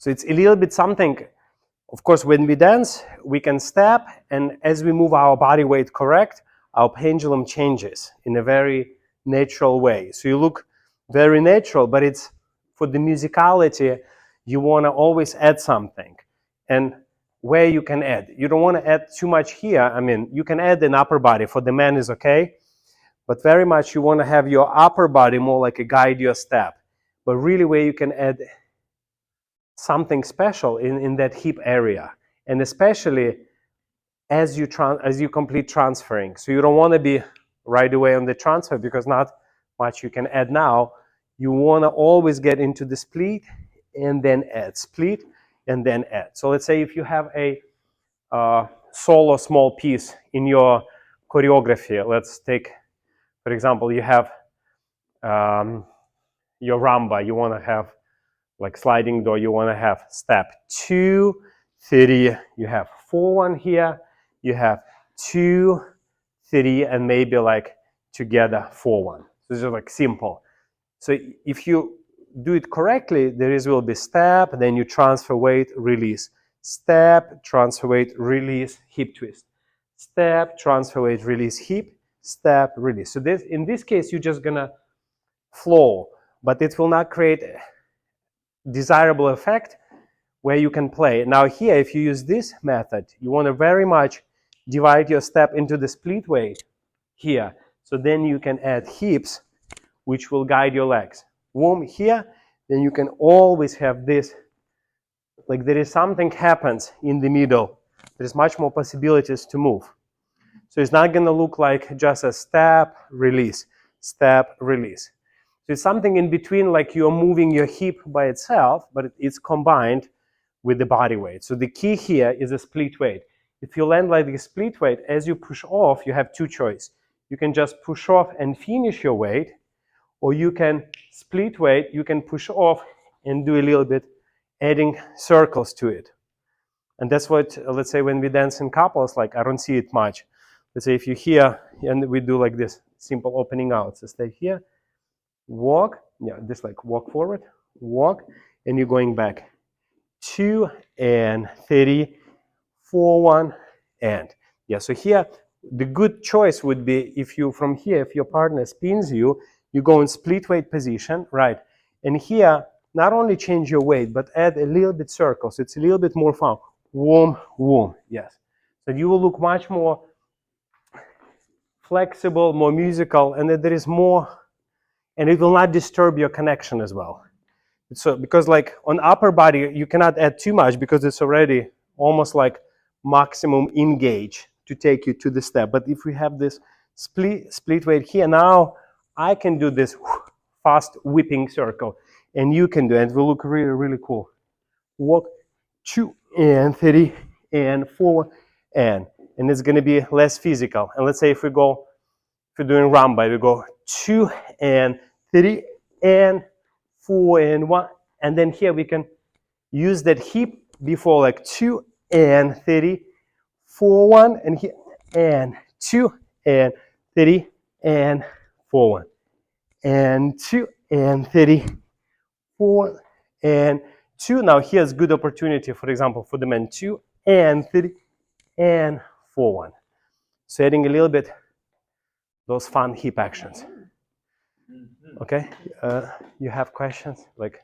So it's a little bit something. Of course, when we dance, we can step, and as we move our body weight correct, our pendulum changes in a very natural way. So you look very natural, but it's for the musicality, you want to always add something. And where you can add, you don't want to add too much here. I mean, you can add an upper body. For the man is okay, but very much you want to have your upper body more like a guide your step. But really where you can add something special in that hip area, and especially as you complete transferring. So you don't want to be right away on the transfer because not much you can add now. You want to always get into the split and then add, split and then add. So let's say if you have a solo small piece in your choreography, let's take, for example, you have your rumba, you want to have like sliding door, you want to have step 2, 3, you have 4-1 here, you have 2, 3, and maybe like together 4-1. So this is like simple. So if you do it correctly, will be step, then you transfer weight, release. Step, transfer weight, release, hip twist. Step, transfer weight, release, hip, step, release. So this, in this case, you're just gonna flow, but it will not create a desirable effect where you can play. Now here, if you use this method, you want to very much divide your step into the split weight here. So then you can add hips, which will guide your legs. Warm here, then you can always have this, like there is something happens in the middle. There's much more possibilities to move. So it's not gonna look like just a step, release, step, release. So it's something in between, like you're moving your hip by itself, but it's combined with the body weight. So the key here is a split weight. If you land like a split weight, as you push off, you have two choices. You can just push off and finish your weight, or you can split weight, you can push off and do a little bit, adding circles to it. And that's what, let's say when we dance in couples, like I don't see it much. Let's say if you're here and we do like this simple opening out. So stay here, walk, yeah, just like walk forward, walk, and you're going back. 2 and 3, 4, 1, and yeah. So here, the good choice would be if you from here, if your partner spins you, you go in split weight position, right? And here, not only change your weight, but add a little bit circles. It's a little bit more fun. Warm, warm, yes. So you will look much more flexible, more musical, and that there is more, and it will not disturb your connection as well. So because like on upper body, you cannot add too much because it's already almost like maximum engage to take you to the step. But if we have this split weight here, now I can do this fast whipping circle, and you can do it. It will look really, really cool. Walk 2 and 3 and 4 and it's going to be less physical. And let's say if we're doing rumba, we go 2 and 3 and 4 and 1, and then here we can use that hip before, like 2 and 3, 4, 1, and here and 2 and 3 and 4, 1, and 2 and 3, 4 and 2. Now here's good opportunity, for example, for the men, 2 and 3 and 4, 1. So adding a little bit those fun hip actions. Okay, you have questions? Like